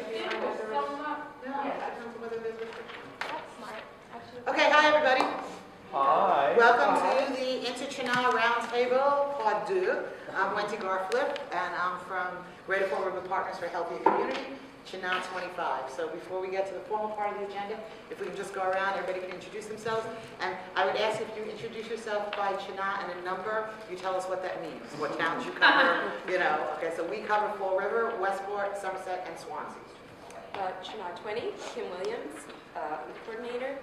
Okay, hi everybody. Hi. Welcome to the CHNA Roundtable, Part 2. I'm Wendy Garf-Lipp, and I'm from Greater Fall River Partners for a Healthier Community, CHNA 25. So before we get to the formal part of the agenda, if we can just go around, everybody can introduce themselves. And I would ask if you introduce yourself by CHNA and a number, you tell us what that means, what towns you cover, you know. Okay, so we cover Fall River, Westport, Somerset, and Swansea. CHNA 20, Kim Williams, I'm the coordinator.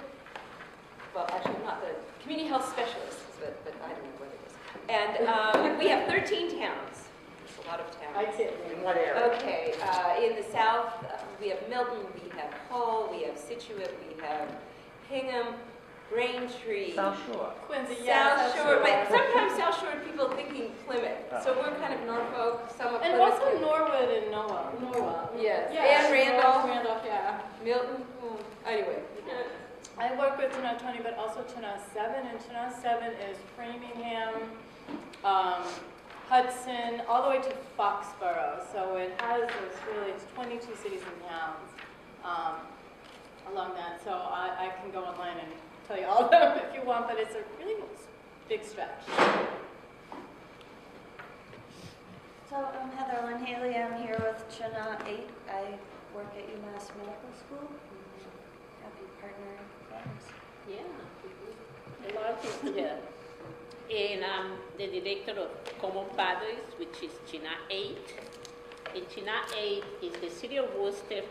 Well, actually, I'm not the community health specialist, but I don't know what it is. And we have 13 towns. It's a lot of towns. I see. In what area? Okay, in the south, we have Milton, we have Hull, we have Situate, we have Hingham, Braintree. South Shore. Quincy, yeah. South Shore, but sometimes South Shore people thinking Plymouth. So we're kind of Norfolk, some of and Plymouth. also Norwood and Norwell. Yes, yeah. and Randolph. Randolph, yeah. Milton, anyway. I work with CHNA 20, but also CHNA 7, and CHNA 7 is Framingham, Hudson, all the way to Foxborough. So it has this really, it's 22 cities and towns along that. So I can go online and tell you all of them if you want, but it's a really big stretch. So I'm Heather Lynn Haley. I'm here with CHNA 8. I work at UMass Medical School. Happy partnering. Yeah, a lot of people here. And I'm the director of Common Pathways, which is CHNA 8. And CHNA 8 is the city of Worcester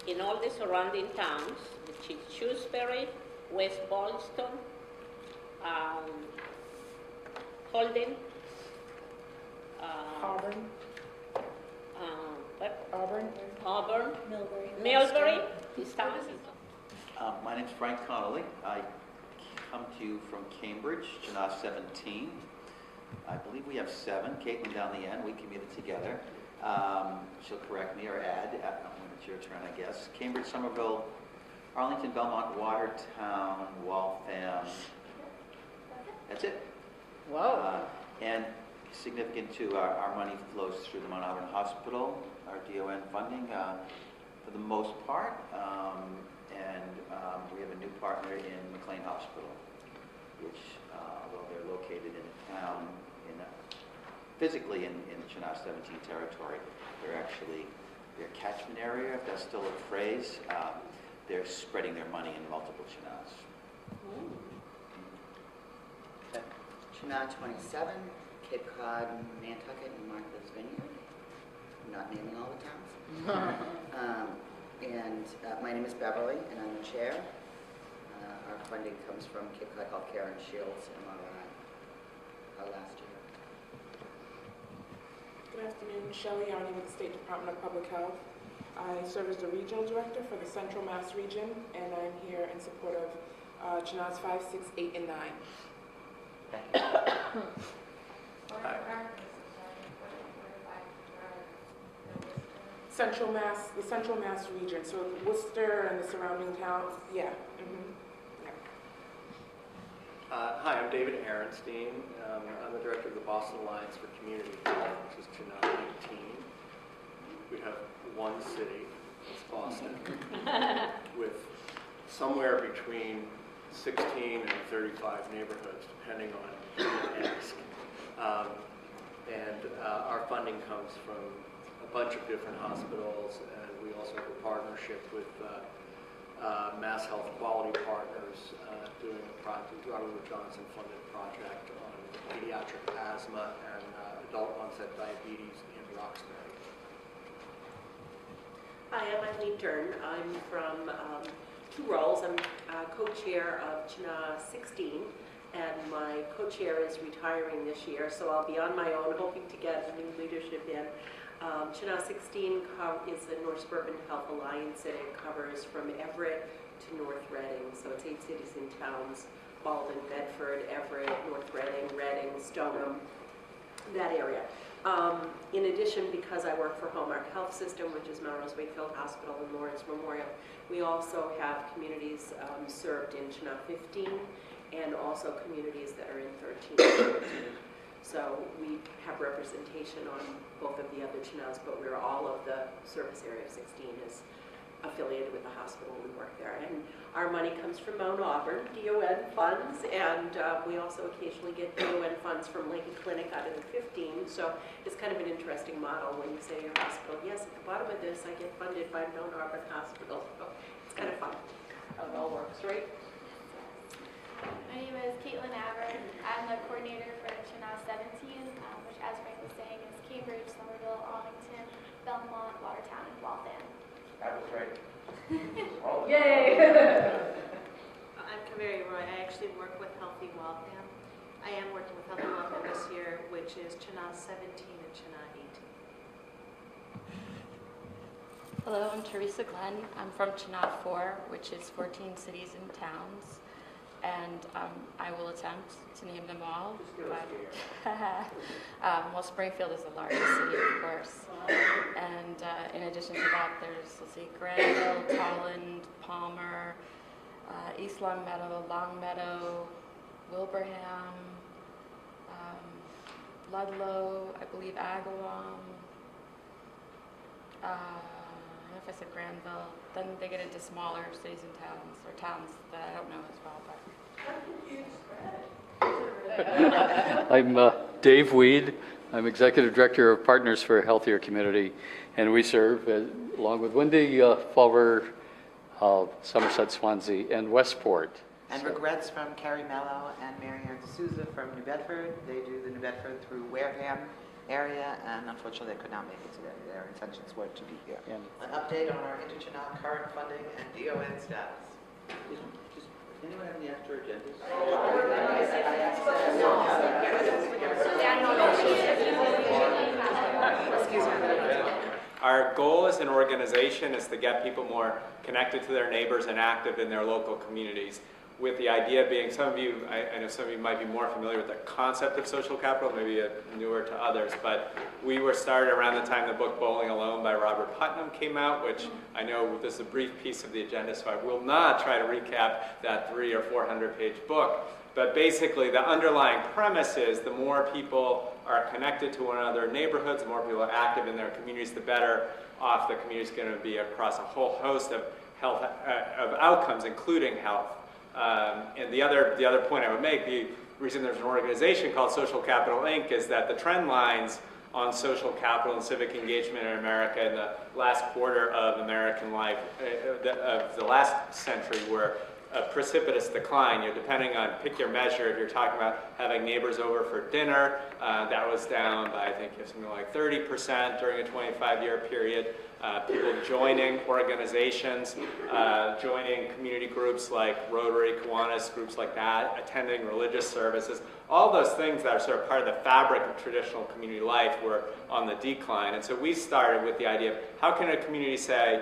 and all the surrounding towns, which is Shrewsbury, West Boylston, Holden, Auburn, Millbury, these towns. My name's Frank Connelly. I come to you from Cambridge, CHNA 17. I believe we have 7. Caitlin down the end, we commuted together. She'll correct me or add when it's your turn, I guess. Cambridge, Somerville, Arlington, Belmont, Watertown, Waltham. That's it. Whoa. And significant to our money flows through the Mount Auburn Hospital, our DON funding for the most part. And we have a new partner in McLean Hospital, which, although they're located in a town, physically in CHNA 17 territory, they're actually their catchment area, if that's still a phrase. They're spreading their money in multiple CHNAs. Okay. CHNA 27, Cape Cod, Nantucket, and Martha's Vineyard. I'm not naming all the towns. My name is Beverly, and I'm the chair. Our funding comes from Cape Cod Healthcare and Shields MRI last year. Good afternoon, Shelly Yarnie with the State Department of Public Health. I serve as the regional director for the Central Mass region, and I'm here in support of CHNAs 5, 6, 8, and 9. Thank you. The Central Mass region, so Worcester and the surrounding towns, yeah. Mm-hmm. Hi, I'm David Aronstein. I'm the director of the Boston Alliance for Community Health, which is CHNA 19. We have one city, it's Boston, with somewhere between 16 and 35 neighborhoods, depending on who you ask. Our funding comes from a bunch of different hospitals, and we also have a partnership with Mass Health Quality Partners doing a project, Robert Wood Johnson funded project on pediatric asthma and adult onset diabetes in Roxbury. Hi, I'm Eileen Dern. I'm from 2 roles. I'm co-chair of CHNA 16, and my co-chair is retiring this year, so I'll be on my own, hoping to get new leadership in. CHNA 16 is the North Suburban Health Alliance, and it covers from Everett to North Reading. So it's 8 cities and towns: Malden, Bedford, Everett, North Reading, Stoneham, that area. In addition, because I work for Hallmark Health System, which is Melrose Wakefield Hospital and Lawrence Memorial, we also have communities served in CHNA 15 and also communities that are in 13 and 14. So we have representation on both of the other CHNAs, but we're all of the service area of 16 is affiliated with the hospital. We work there. And our money comes from Mount Auburn, DON funds, and we also occasionally get DON funds from Lincoln Clinic out of the 15. So it's kind of an interesting model when you say your hospital, yes, at the bottom of this, I get funded by Mount Auburn Hospital. So it's kind of fun how it all works, right? My name is Caitlin Avern. I'm the coordinator for CHNA 17, which, as Frank was saying, is Cambridge, Somerville, Arlington, Belmont, Watertown, and Waltham. That was right. Yay! I'm Kaveri Roy. I actually work with Healthy Waltham. I am working with Healthy Waltham this year, which is CHNA 17 and CHNA 18. Hello, I'm Theresa Glenn. I'm from CHNA 4, which is 14 cities and towns. And I will attempt to name them all. Well, Springfield is the largest city, of course. And in addition to that, there's, let's see, Granville, Tolland, Palmer, East Longmeadow, Longmeadow, Wilbraham, Ludlow, I believe Agawam. I don't know if I said Granville. Then they get into smaller cities and towns, or towns that I don't know as well. But I'm Dave Weed. I'm Executive Director of Partners for a Healthier Community, and we serve, along with Wendy, Fall River, Somerset, Swansea, and Westport. And regrets from Carrie Mello and Marianne D'Souza from New Bedford. They do the New Bedford through Wareham area, and unfortunately they could not make it today. Their intentions were to be here. And An update on our InterCHNA current funding and DON status. Does anyone have any extra agendas? Our goal as an organization is to get people more connected to their neighbors and active in their local communities, with the idea being, some of you, I know some of you might be more familiar with the concept of social capital, maybe newer to others, but we were started around the time the book Bowling Alone by Robert Putnam came out, which I know this is a brief piece of the agenda, so I will not try to recap that 300 or 400 page book. But basically the underlying premise is the more people are connected to one another in neighborhoods, the more people are active in their communities, the better off the community is going to be across a whole host of health of outcomes, including health. And the other point I would make, the reason there's an organization called Social Capital Inc. is that the trend lines on social capital and civic engagement in America in the last quarter of American life, of the last century, were a precipitous decline. You're depending on, pick your measure, if you're talking about having neighbors over for dinner, that was down by, I think, something like 30% during a 25-year period. People joining organizations, joining community groups like Rotary, Kiwanis, groups like that, attending religious services, all those things that are sort of part of the fabric of traditional community life were on the decline. And so we started with the idea of how can a community say,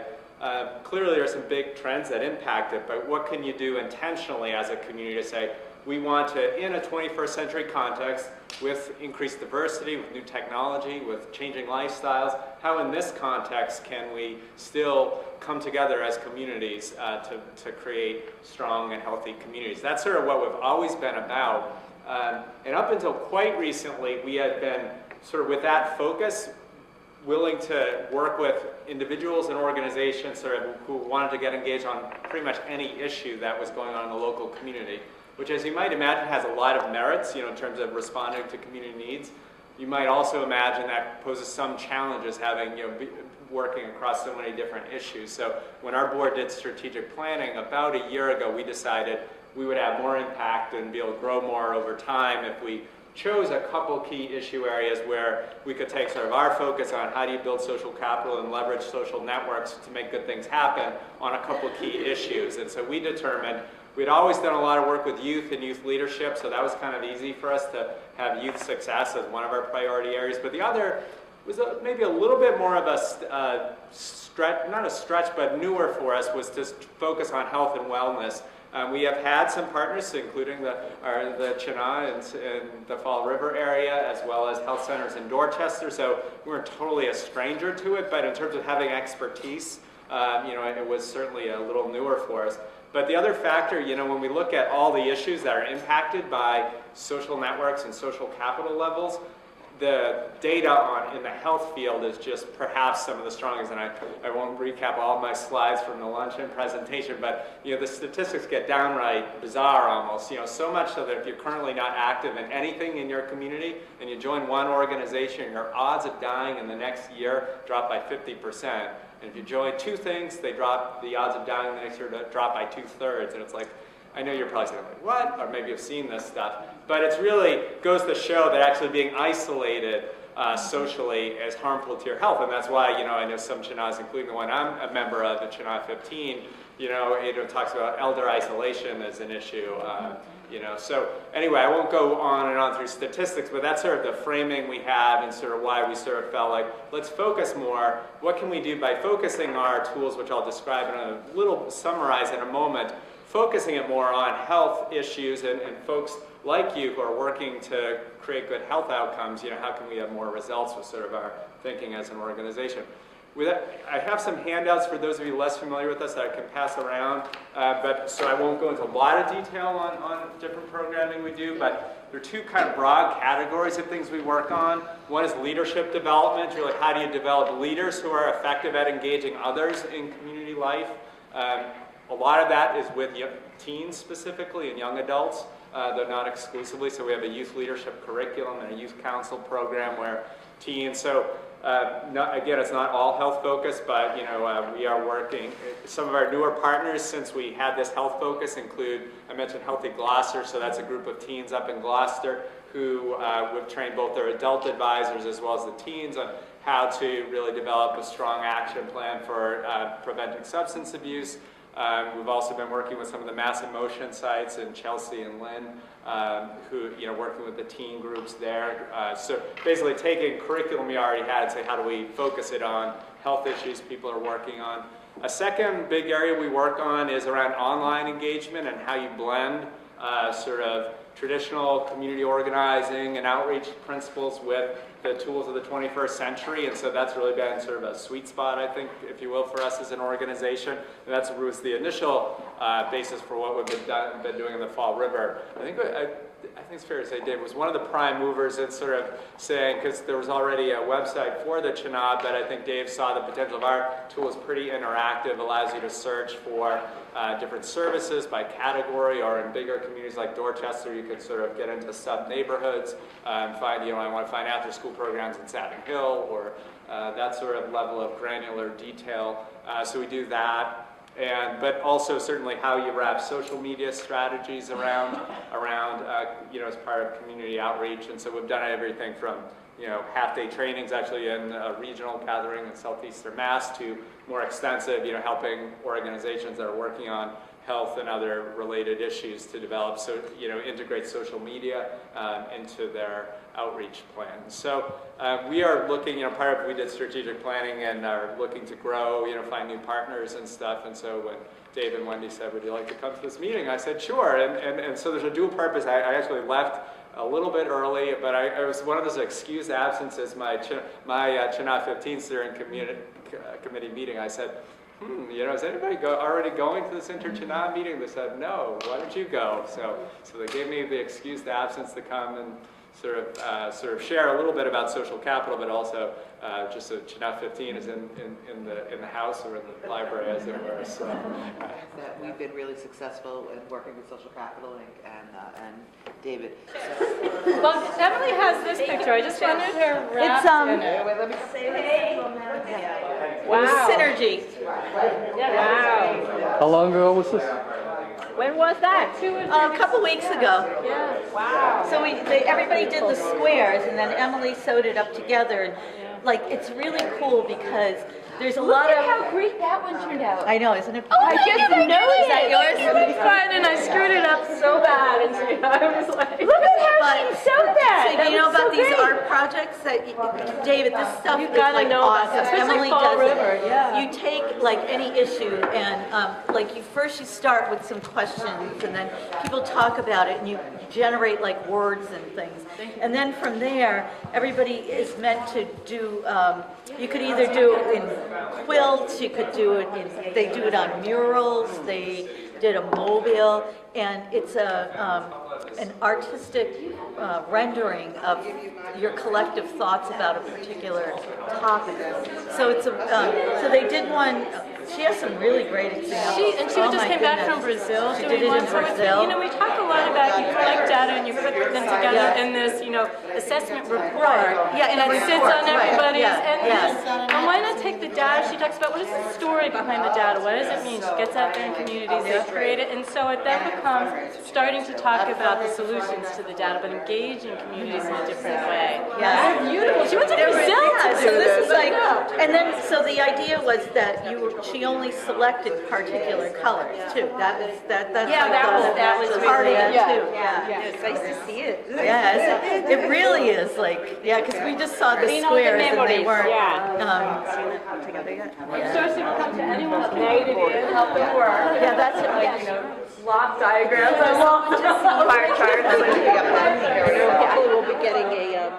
clearly there are some big trends that impact it, but what can you do intentionally as a community to say, we want to, in a 21st century context, with increased diversity, with new technology, with changing lifestyles, how in this context can we still come together as communities to create strong and healthy communities? That's sort of what we've always been about. And up until quite recently, we had been sort of with that focus, willing to work with individuals and organizations sort of who wanted to get engaged on pretty much any issue that was going on in the local community, which, as you might imagine, has a lot of merits, in terms of responding to community needs. You might also imagine that poses some challenges having, working across so many different issues. So when our board did strategic planning about a year ago, we decided we would have more impact and be able to grow more over time if we chose a couple key issue areas where we could take sort of our focus on how do you build social capital and leverage social networks to make good things happen on a couple key issues. And so we determined we'd always done a lot of work with youth and youth leadership, so that was kind of easy for us to have youth success as one of our priority areas. But the other was maybe a little bit more of a stretch, not a stretch, but newer for us, was to focus on health and wellness. We have had some partners, including the CHNA in the Fall River area, as well as health centers in Dorchester, so we weren't totally a stranger to it, but in terms of having expertise it was certainly a little newer for us. But the other factor, when we look at all the issues that are impacted by social networks and social capital levels, the data in the health field is just perhaps some of the strongest, and I won't recap all of my slides from the luncheon presentation, but the statistics get downright bizarre almost, so much so that if you're currently not active in anything in your community and you join one organization, your odds of dying in the next year drop by 50%. And if you join two things, the odds of dying in the next year drop by 2/3, and it's like, I know you're probably saying, like, what? Or maybe you've seen this stuff. But it really goes to show that actually being isolated socially is harmful to your health. And that's why, I know some CHNAs, including the one I'm a member of, the CHNA 15, it talks about elder isolation as an issue. So anyway, I won't go on and on through statistics, but that's sort of the framing we have and sort of why we sort of felt like, let's focus more. What can we do by focusing our tools, which I'll describe in a little, summarize in a moment, focusing it more on health issues and folks like you who are working to create good health outcomes, how can we have more results with sort of our thinking as an organization. With that, I have some handouts for those of you less familiar with us that I can pass around, so I won't go into a lot of detail on different programming we do, but there are two kind of broad categories of things we work on. One is leadership development, really how do you develop leaders who are effective at engaging others in community life. A lot of that is with teens specifically and young adults, though not exclusively. So we have a youth leadership curriculum and a youth council program where teens, again, it's not all health focused, but we are working. Some of our newer partners since we had this health focus include, I mentioned Healthy Gloucester, so that's a group of teens up in Gloucester who we've trained both their adult advisors as well as the teens on how to really develop a strong action plan for preventing substance abuse. We've also been working with some of the mass emotion sites in Chelsea and Lynn, who, working with the teen groups there. So basically taking curriculum we already had and say, how do we focus it on health issues people are working on. A second big area we work on is around online engagement and how you blend sort of traditional community organizing and outreach principles with the tools of the 21st century, and so that's really been sort of a sweet spot, I think, if you will, for us as an organization. And that was the initial basis for what we've been doing in the Fall River. I think it's fair to say Dave was one of the prime movers in sort of saying, because there was already a website for the CHNA, but I think Dave saw the potential of our tool is pretty interactive, allows you to search for different services by category, or in bigger communities like Dorchester, you could sort of get into sub-neighborhoods and find, I want to find after-school programs in Savin Hill, or that sort of level of granular detail. So we do that. But also certainly how you wrap social media strategies around as part of community outreach. And so we've done everything from half-day trainings actually in a regional gathering in southeastern Mass to more extensive helping organizations that are working on health and other related issues to develop, integrate social media into their outreach plan. So we are looking, part of we did strategic planning and are looking to grow, find new partners and stuff. And so when Dave and Wendy said, would you like to come to this meeting? I said, sure. And so there's a dual purpose. I actually left a little bit early, but I was one of those excused absences. My CHNA 15 steering committee meeting, I said, is anybody already going to this inter-CHNA meeting? They said, no, why don't you go? So they gave me the excused absence to come and sort of share a little bit about social capital, but also just so CHNA 15 is in the house or in the library, as it were. So that we've been really successful in working with social capital and David. Well, Emily has this picture. I just wanted her wrapped in it. Let me Say hey. Wow. Synergy. Wow. How long ago was this? When was that? A couple weeks ago. Yeah. Wow. So everybody did the squares, and then Emily sewed it up together. And it's really cool because there's a lot of. Look at how great that one turned out. I know, isn't it? Oh, I just noticed. Is that yours? It's fun, and I screwed it up so bad, and so I was like, Look at But- she showed that. So That you know was so about these great. art projects that, David, this stuff You is gotta like know about awesome. that, especially Emily Fall does it. River, yeah. You take like any issue and like you start with some questions and then people talk about it and you generate like words and things. And then from there, everybody is meant to do, you could either do it in quilts, you could do it in, they do it on murals, they did a mobile, and it's an artistic rendering of your collective thoughts about a particular topic. So it's so they did one. She has some really great examples. She Oh just my came back goodness. from Brazil She doing did it one. in So it's, Brazil. you know, we talk a lot about you collect data and you put them together in this, you know, assessment report. Yeah, in a that sits report, on right, everybody's. yeah, And why not take the data? She talks about what is the story behind the data? What does it mean? She gets out there in communities, they create it, and so it then becomes starting to talk about the solutions to the data, but engaging communities in a different way. Yeah. They're beautiful. She went to Brazil to So do this this. is like, and then so the idea was that she only selected particular colors too. That's Yeah, like that was part really of it it. too. Yeah. It's nice to see it. Yeah, it really is like, yeah, because we just saw the You know, the squares and they memories, weren't yeah. together yet. So she will come to anyone's community and help them work. Yeah, that's it. Block diagrams. I love to see Bar charts. Hopefully we'll be getting a